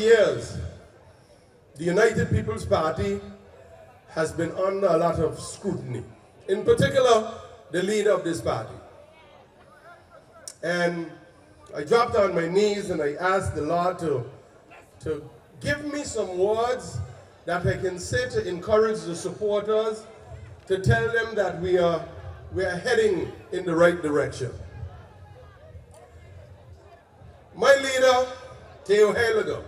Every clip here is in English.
years, the United People's Party has been under a lot of scrutiny. In particular, the leader of this party. And I dropped on my knees and I asked the Lord to give me some words that I can say to encourage the supporters, to tell them that we are heading in the right direction. My leader, Theo Heiliger,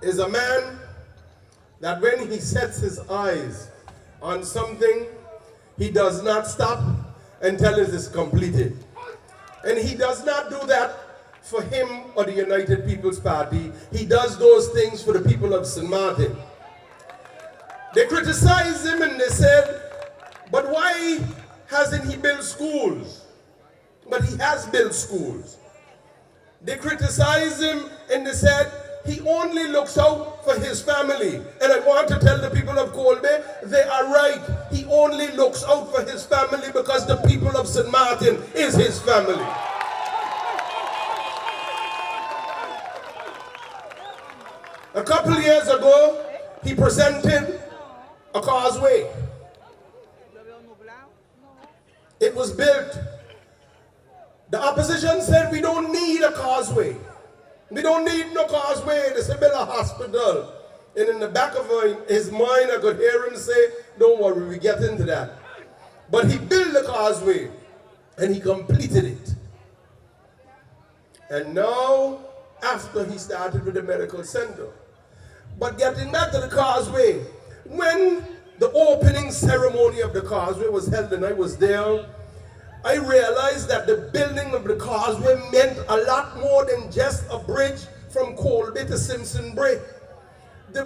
is a man that when he sets his eyes on something, he does not stop until it is completed. And he does not do that for him or the United People's Party. He does those things for the people of St. Martin. They criticized him and they said, but why hasn't he built schools? But he has built schools. They criticized him and they said, he only looks out for his family. And I want to tell the people of Colby, they are right. He only looks out for his family because the people of St. Martin is his family. A couple of years ago, he presented a causeway. It was built. The opposition said we don't need a causeway. We don't need no causeway. They said build a hospital. And in the back of his mind, I could hear him say, don't worry, we get into that. But he built the causeway and he completed it. And now, after he started with the medical center. But getting back to the causeway, when the opening ceremony of the causeway was held and I was there, I realized that the building of the causeway meant a lot more than just a bridge from Colby to Simpson Bray. The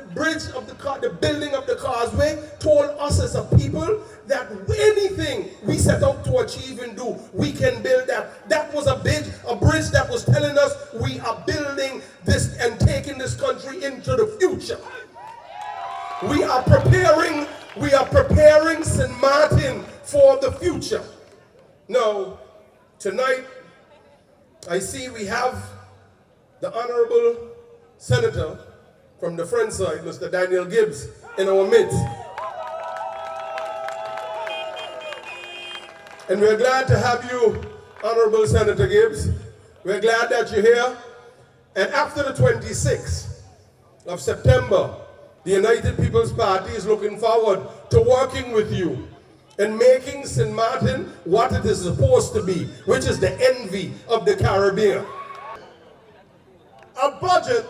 building of the causeway told us as a people that anything we set out to achieve and do, we can build that. That was a bridge that was telling us we are building this and taking this country into the future. We are preparing St. Martin for the future. Now, tonight, I see we have the Honorable Senator from the French side, Mr. Daniel Gibbs, in our midst. And we're glad to have you, Honorable Senator Gibbs. We're glad that you're here. And after the 26th of September, the United People's Party is looking forward to working with you and making St. Martin what it is supposed to be, which is the envy of the Caribbean. A budget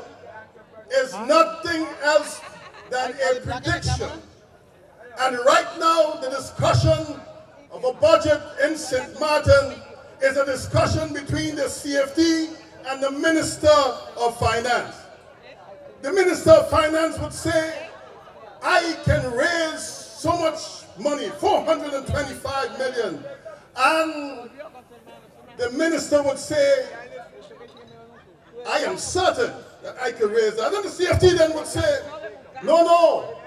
is nothing else than a prediction. And right now, the discussion of a budget in St. Martin is a discussion between the CFD and the Minister of Finance. The Minister of Finance would say, I can raise so much money, 425 million. And the minister would say, I am certain that I can raise that. And the CFD then would say, no,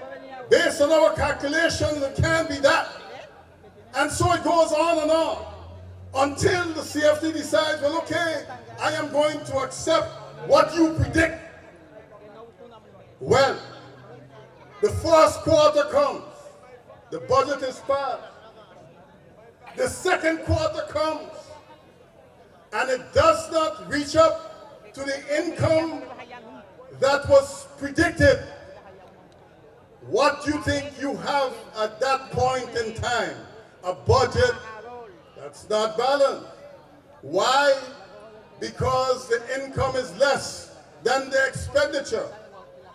based on our calculations, it can't be that. And so it goes on until the CFD decides, well, okay, I am going to accept what you predict. Well, the first quarter comes, the budget is passed. The second quarter comes, and it does not reach up to the income that was predicted. What do you think you have at that point in time? A budget that's not balanced. Why? Because the income is less than the expenditure.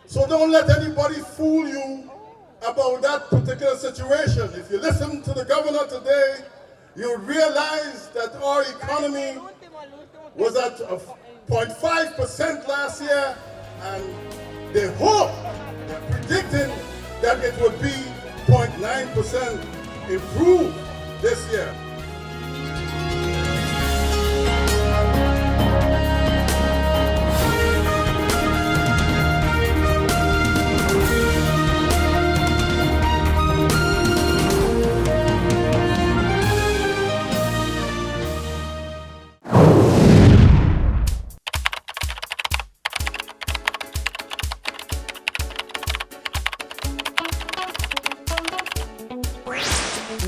So don't let anybody fool you about that particular situation. If you listen to the governor today, you realize that our economy was at 0.5% last year, and they hope, they're predicting that it would be 0.9% improved this year.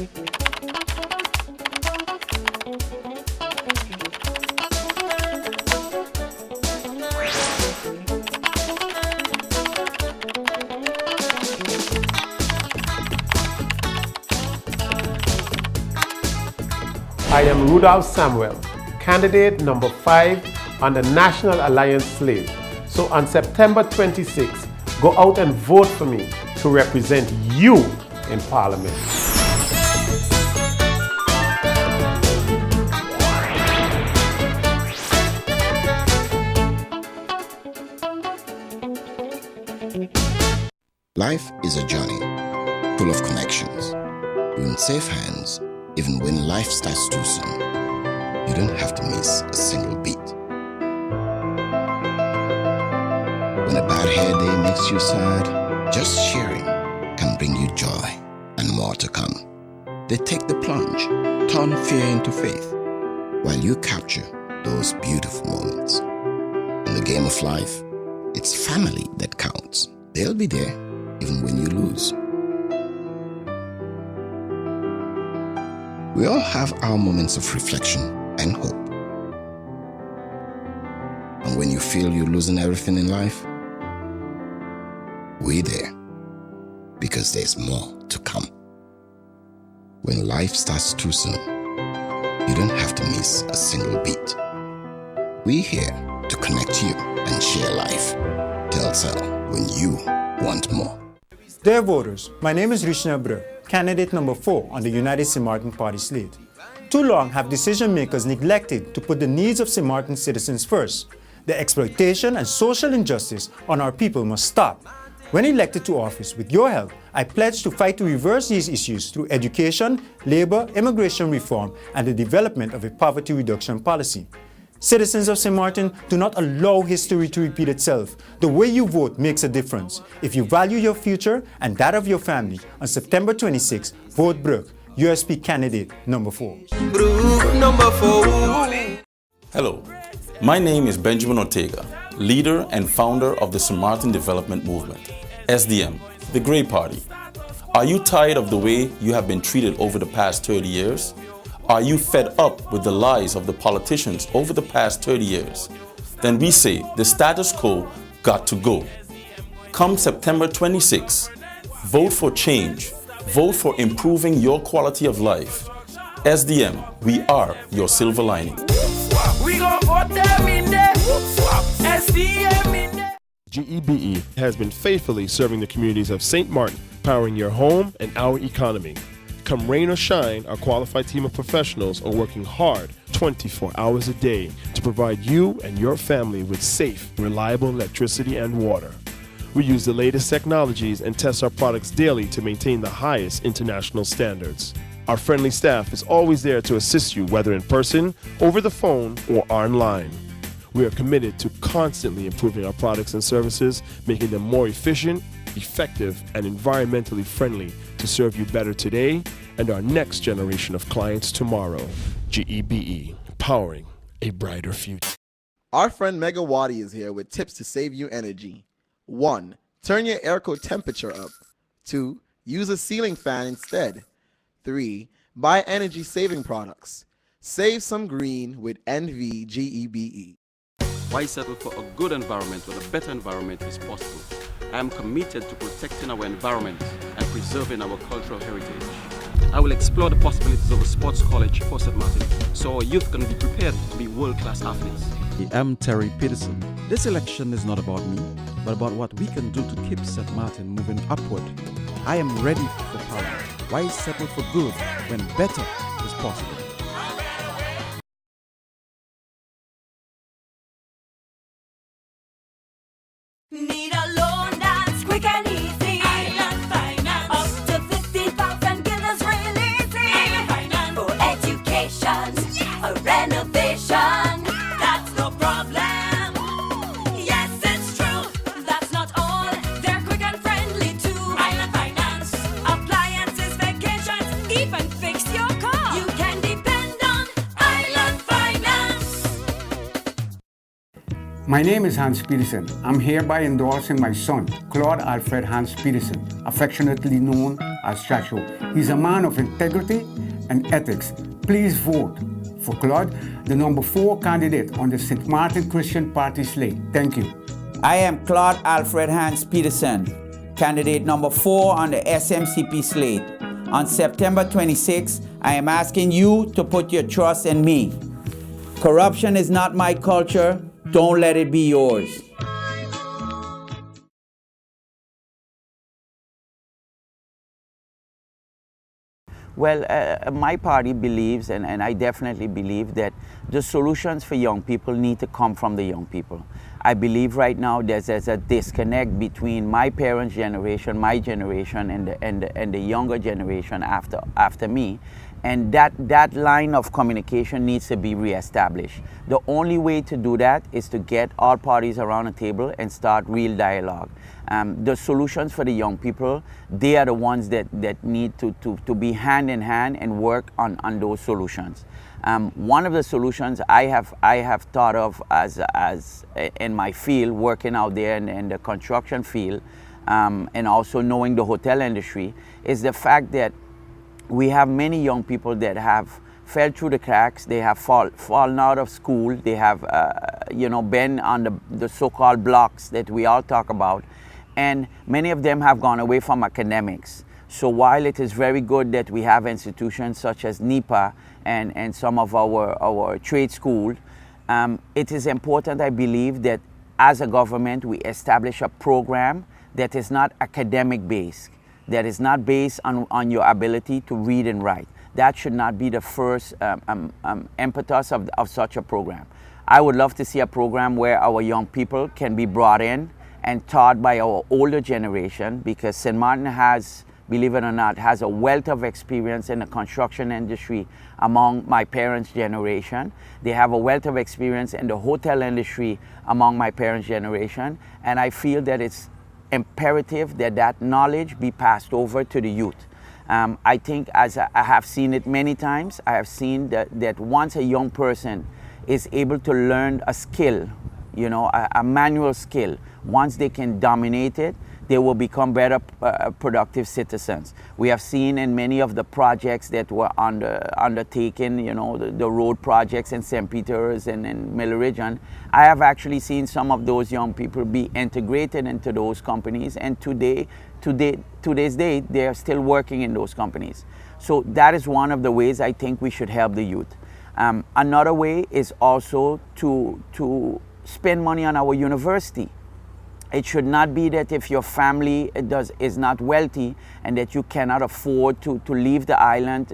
I am Rudolph Samuel, candidate number 5 on the National Alliance slate. So on September 26th, go out and vote for me to represent you in Parliament. Life is a journey full of connections. You're in safe hands even when life starts too soon. You don't have to miss a single beat. When a bad hair day makes you sad, just sharing can bring you joy and more to come. They take the plunge, turn fear into faith, while you capture those beautiful moments. In the game of life, it's family that counts. They'll be there even when you lose. We all have our moments of reflection and hope. And when you feel you're losing everything in life, we're there because there's more to come. When life starts too soon, you don't have to miss a single beat. We're here to connect you and share life. Telcel, when you want more. Dear voters, my name is Rishna Bru, candidate number 4 on the United St. Martin Party slate. Too long have decision makers neglected to put the needs of St. Martin citizens first. The exploitation and social injustice on our people must stop. When elected to office with your help, I pledge to fight to reverse these issues through education, labor, immigration reform, and the development of a poverty reduction policy. Citizens of St. Martin, do not allow history to repeat itself. The way you vote makes a difference. If you value your future and that of your family, on September 26, vote Brooke, USP candidate number 4. Hello, my name is Benjamin Ortega, leader and founder of the St. Martin Development Movement, SDM, the Grey Party. Are you tired of the way you have been treated over the past 30 years? Are you fed up with the lies of the politicians over the past 30 years? Then we say the status quo got to go. Come September 26, vote for change. Vote for improving your quality of life. SDM, we are your silver lining. We gon' vote them in there. SDM in there. GEBE has been faithfully serving the communities of St. Martin, powering your home and our economy. Come rain or shine, our qualified team of professionals are working hard 24 hours a day to provide you and your family with safe, reliable electricity and water. We use the latest technologies and test our products daily to maintain the highest international standards. Our friendly staff is always there to assist you, whether in person, over the phone, or online. We are committed to constantly improving our products and services, making them more efficient, effective, and environmentally friendly to serve you better today and our next generation of clients tomorrow. GEBE, powering a brighter future. Our friend Megawati is here with tips to save you energy. 1. Turn your airco temperature up. 2. Use a ceiling fan instead. 3. Buy energy-saving products. Save some green with NVGEBE. Why settle for a good environment when a better environment is possible? I am committed to protecting our environment and preserving our cultural heritage. I will explore the possibilities of a sports college for St. Martin so our youth can be prepared to be world-class athletes. I'm Terry Peterson. This election is not about me, but about what we can do to keep St. Martin moving upward. I am ready for power. Why settle for good when better is possible? Need a loan that's quick and easy. Island Finance. Up to 50,000 guineas really easy. Island Finance. For education, a renovation. That's no problem. Yes, it's true. That's not all. They're quick and friendly too. Island Finance. Appliances, vacations, even fix your car. You can depend My name is Hans Peterson. I'm hereby endorsing my son, Claude Alfred Hans Peterson, affectionately known as Chacho. He's a man of integrity and ethics. Please vote for Claude, the number 4 candidate on the St. Martin Christian Party slate. Thank you. I am Claude Alfred Hans Peterson, candidate number 4 on the SMCP slate. On September 26, I am asking you to put your trust in me. Corruption is not my culture. Don't let it be yours. Well, my party believes, and I definitely believe, that the solutions for young people need to come from the young people. I believe right now there's a disconnect between my parents' generation, my generation, and the younger generation after me. And that line of communication needs to be reestablished. The only way to do that is to get all parties around a table and start real dialogue. The solutions for the young people, they are the ones that need to be hand in hand and work on those solutions. One of the solutions I have thought of as in my field, working out there in the construction field, and also knowing the hotel industry, is the fact that we have many young people that have fell through the cracks. They have fallen out of school. They have been on the so-called blocks that we all talk about, and many of them have gone away from academics. So while it is very good that we have institutions such as NEPA and some of our trade schools, it is important, I believe, that as a government we establish a program that is not academic based, that is not based on your ability to read and write. That should not be the first impetus of such a program. I would love to see a program where our young people can be brought in and taught by our older generation, because St. Martin has, believe it or not, has a wealth of experience in the construction industry among my parents' generation. They have a wealth of experience in the hotel industry among my parents' generation, and I feel that it's imperative that that knowledge be passed over to the youth. I think, as I have seen it many times, I have seen that once a young person is able to learn a skill, a manual skill, once they can dominate it, they will become better productive citizens. We have seen in many of the projects that were undertaken, the road projects in St. Peter's and in Mill Region, I have actually seen some of those young people be integrated into those companies, and to this day, they are still working in those companies. So that is one of the ways I think we should help the youth. Another way is also to spend money on our university. It should not be that if your family is not wealthy and that you cannot afford to leave the island,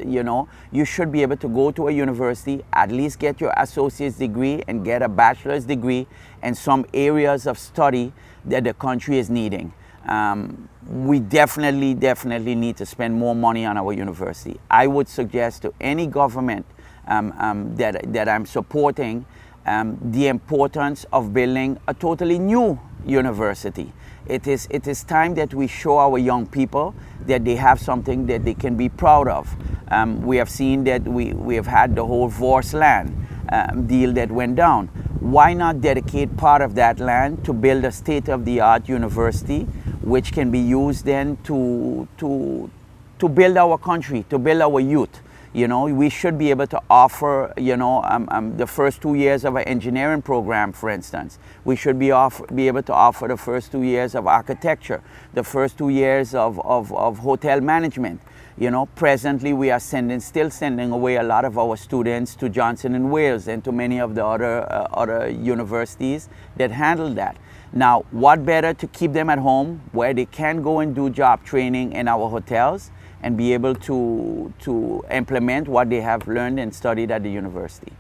you should be able to go to a university, at least get your associate's degree and get a bachelor's degree in some areas of study that the country is needing. We definitely need to spend more money on our university. I would suggest to any government that I'm supporting the importance of building a totally new university. It is time that we show our young people that they have something that they can be proud of. We have seen that we have had the whole Vorse land deal that went down. Why not dedicate part of that land to build a state-of-the-art university, which can be used then to build our country, to build our youth? We should be able to offer, the first 2 years of an engineering program, for instance. We should be able to offer the first 2 years of architecture, the first 2 years of hotel management. Presently we are still sending away a lot of our students to Johnson & Wales and to many of the other universities that handle that. Now, what better to keep them at home where they can go and do job training in our hotels and be able to implement what they have learned and studied at the university.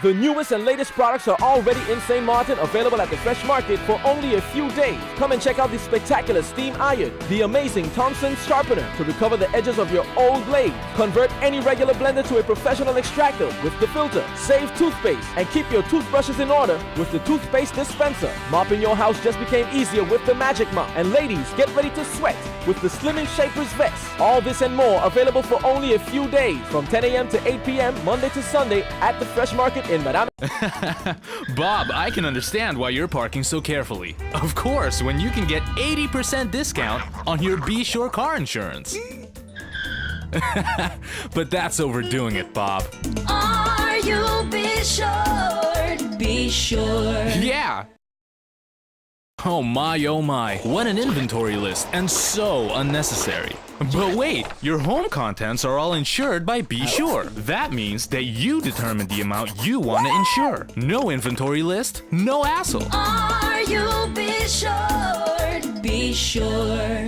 The newest and latest products are already in St. Martin, available at the Fresh Market for only a few days. Come and check out the spectacular steam iron, the amazing Thompson sharpener to recover the edges of your old blade. Convert any regular blender to a professional extractor with the filter. Save toothpaste and keep your toothbrushes in order with the toothpaste dispenser. Mopping your house just became easier with the Magic Mop. And ladies, get ready to sweat with the Slimming Shapers Vest. All this and more available for only a few days from 10 a.m. to 8 p.m. Monday to Sunday at the Fresh Market in Madame. Bob, I can understand why you're parking so carefully. Of course, when you can get 80% discount on your Be Sure car insurance. But that's overdoing it, Bob. Are you be sure? Be sure. Yeah. Oh my, what an inventory list, and so unnecessary. But wait, your home contents are all insured by Be Sure. That means that you determine the amount you want to insure. No inventory list, no hassle. Are you be sure? Be sure.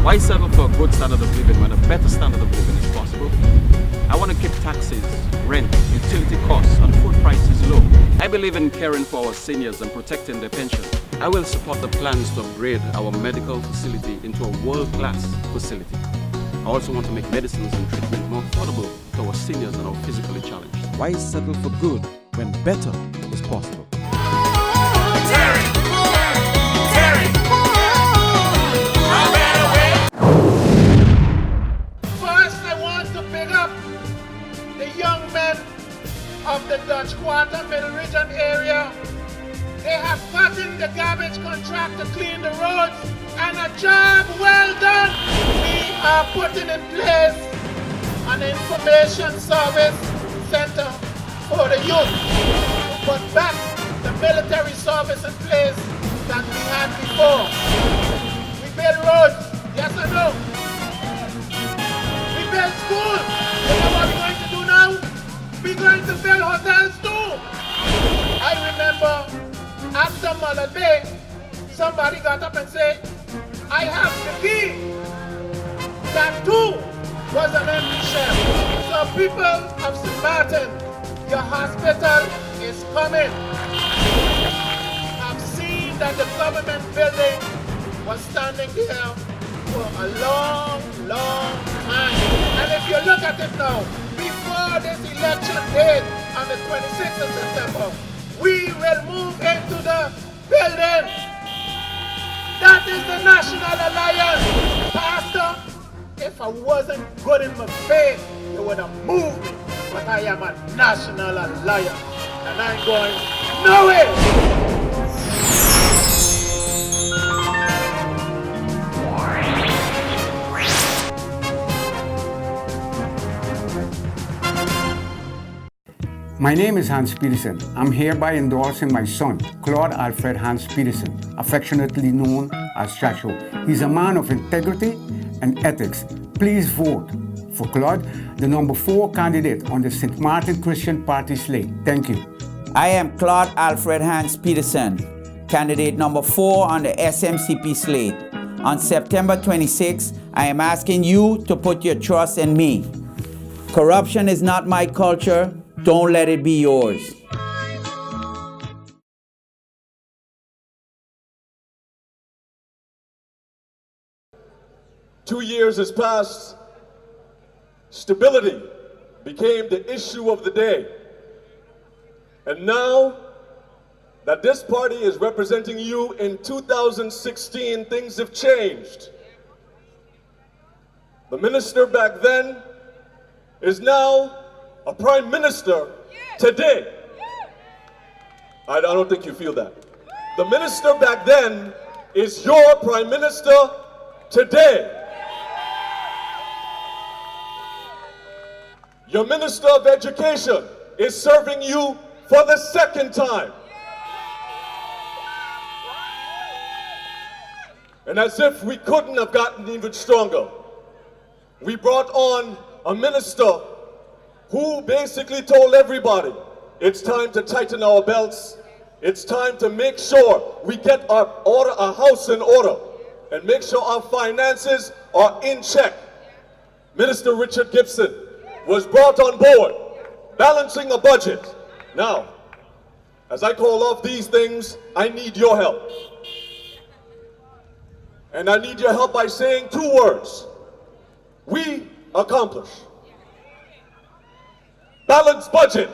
Why settle for a good standard of living when a better standard of living is possible? I want to keep taxes, rent, utility costs, and food prices low. I believe in caring for our seniors and protecting their pension. I will support the plans to upgrade our medical facility into a world-class facility. I also want to make medicines and treatment more affordable to our seniors and our physically challenged. Why settle for good when better is possible? First, I want to pick up the young men of the Dutch Quarter, Middle Region area. They have gotten the garbage contract to clean the roads, and a job well done. We are putting in place an information service center for the youth to put back the military service in place that we had before. We build roads, yes or no? We build schools. You know what we're going to do now? We're going to build hotels too. I remember after Mullet Bay, somebody got up and said, I have the key. That too was an empty shell. So people of St. Martin, your hospital is coming. I've seen that the government building was standing there for a long, long time. And if you look at it now, before this election date on the 26th of September, we will move into the building. That is the National Alliance. Pastor, if I wasn't good in my faith, you would have moved me. But I am a National Alliance, and I'm going nowhere. My name is Hans Peterson. I'm hereby endorsing my son, Claude Alfred Hans Peterson, affectionately known as Chacho. He's a man of integrity and ethics. Please vote for Claude, the number 4 candidate on the St. Martin Christian Party slate. Thank you. I am Claude Alfred Hans Peterson, candidate number 4 on the SMCP slate. On September 26, I am asking you to put your trust in me. Corruption is not my culture. Don't let it be yours. Two years has passed. Stability became the issue of the day. And now that this party is representing you in 2016, things have changed. The minister back then is now a prime minister today. I don't think you feel that. The minister back then is your prime minister today. Your minister of education is serving you for the second time. And as if we couldn't have gotten even stronger, we brought on a minister who basically told everybody, it's time to tighten our belts. It's time to make sure we get our house in order and make sure our finances are in check. Minister Richard Gibson was brought on board balancing a budget. Now, as I call off these things, I need your help. And I need your help by saying 2 words. We accomplish. Balanced budget.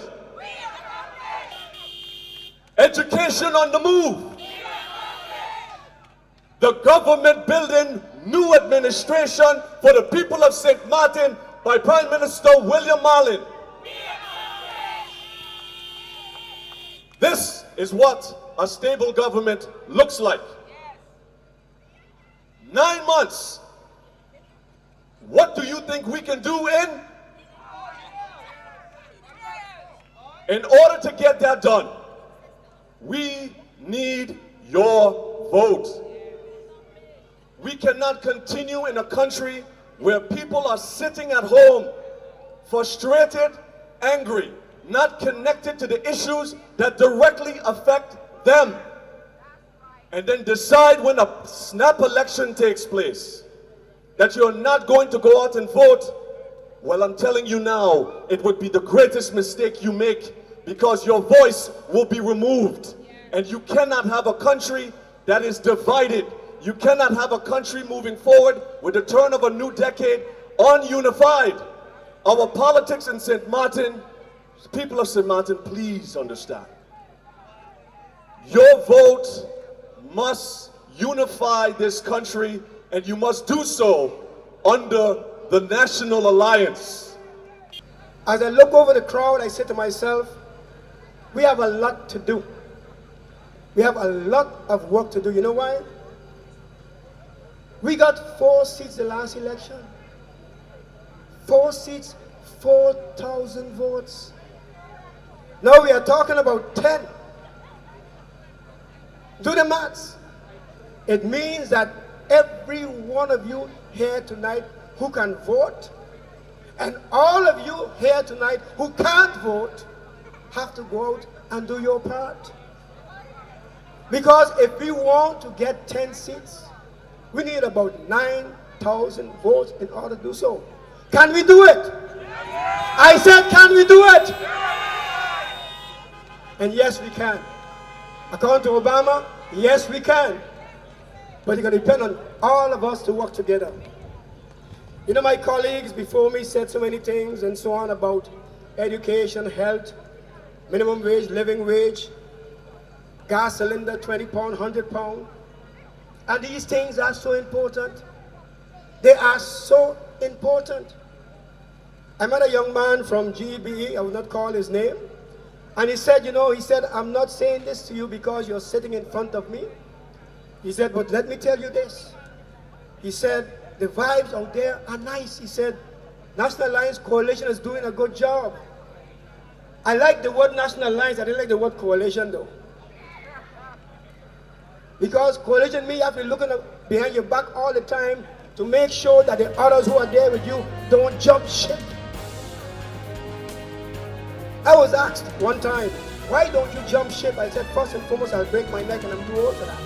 Education on the move. The government building new administration for the people of St. Martin by Prime Minister William Marlin. This is what a stable government looks like. 9 months. What do you think we can do in order to get that done? We need your vote. We cannot continue in a country where people are sitting at home, frustrated, angry, not connected to the issues that directly affect them, and then decide when a snap election takes place that you're not going to go out and vote. Well, I'm telling you now, it would be the greatest mistake you make, because your voice will be removed. And you cannot have a country that is divided. You cannot have a country moving forward with the turn of a new decade ununified. Our politics in St. Martin, people of St. Martin, please understand. Your vote must unify this country, and you must do so under the National Alliance. As I look over the crowd, I say to myself, we have a lot to do. We have a lot of work to do. You know why? We got 4 seats the last election. 4 seats, 4,000 votes. Now we are talking about 10. Do the maths. It means that every one of you here tonight who can vote, and all of you here tonight who can't vote, have to go out and do your part. Because if we want to get 10 seats, we need about 9,000 votes in order to do so. Can we do it? I said, can we do it? And yes, we can. According to Obama, yes, we can. But it's going to depend on all of us to work together. You know, my colleagues before me said so many things and so on about education, health, minimum wage, living wage, gas cylinder, 20 pound, 100 pound. And these things are so important. They are so important. I met a young man from GBE, I will not call his name, and he said, you know, he said, I'm not saying this to you because you're sitting in front of me. He said, but let me tell you this. He said, the vibes out there are nice. He said, National Alliance Coalition is doing a good job. I like the word National Alliance, I didn't like the word coalition though. Because coalition means you have to be looking behind your back all the time to make sure that the others who are there with you don't jump ship. I was asked one time, why don't you jump ship? I said, first and foremost, I'll break my neck and I'm too old for that.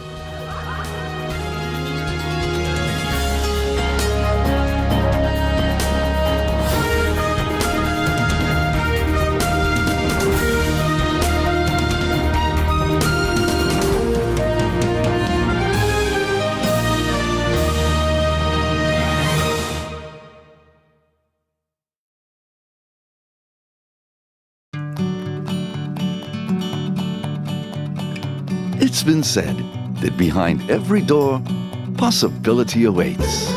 It's been said that behind every door, possibility awaits.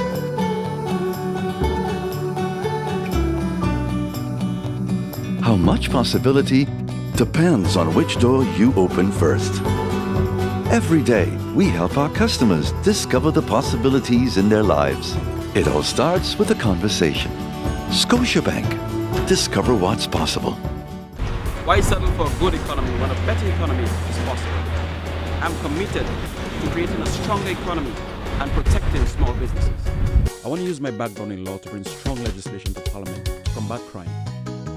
How much possibility depends on which door you open first. Every day, we help our customers discover the possibilities in their lives. It all starts with a conversation. Scotiabank. Discover what's possible. Why settle for a good economy when a better economy is possible? I'm committed to creating a stronger economy and protecting small businesses. I want to use my background in law to bring strong legislation to Parliament to combat crime,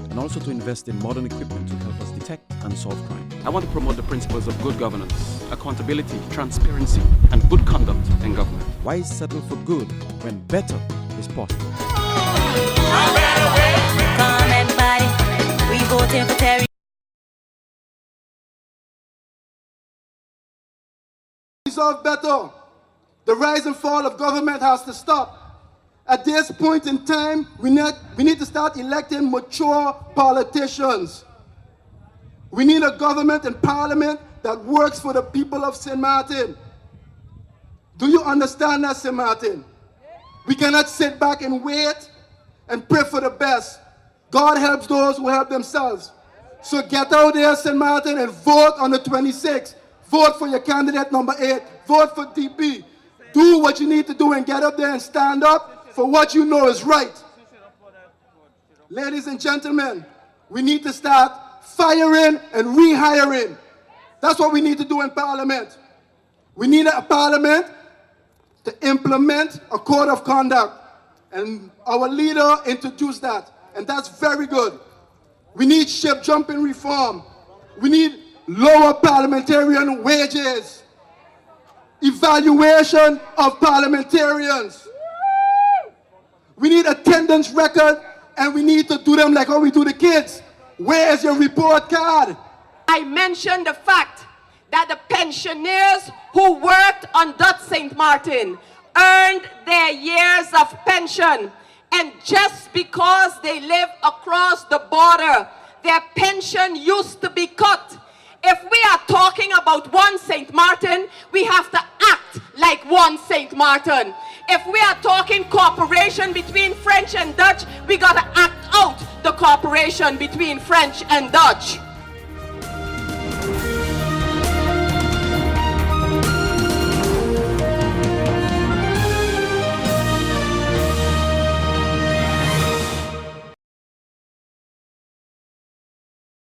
and also to invest in modern equipment to help us detect and solve crime. I want to promote the principles of good governance, accountability, transparency, and good conduct in government. Why settle for good when better is possible? Come everybody, we voting for Terry. Deserve better. The rise and fall of government has to stop. At this point in time, we need to start electing mature politicians. We need a government and parliament that works for the people of St. Martin. Do you understand that, St. Martin? We cannot sit back and wait and pray for the best. God helps those who help themselves. So get out there, St. Martin, and vote on the 26th. Vote for your candidate number 8. Vote for DP. Do what you need to do and get up there and stand up for what you know is right. Ladies and gentlemen, we need to start firing and rehiring. That's what we need to do in Parliament. We need a Parliament to implement a code of conduct. And our leader introduced that. And that's very good. We need ship jumping reform. We need lower parliamentarian wages. Evaluation of parliamentarians. We need attendance record, and we need to do them like how we do the kids. Where's your report card? I mentioned the fact that the pensioners who worked on Dutch St. Martin earned their years of pension. And just because they live across the border, their pension used to be cut. If we are talking about one St. Martin, we have to act like one St. Martin. If we are talking cooperation between French and Dutch, we got to act out the cooperation between French and Dutch.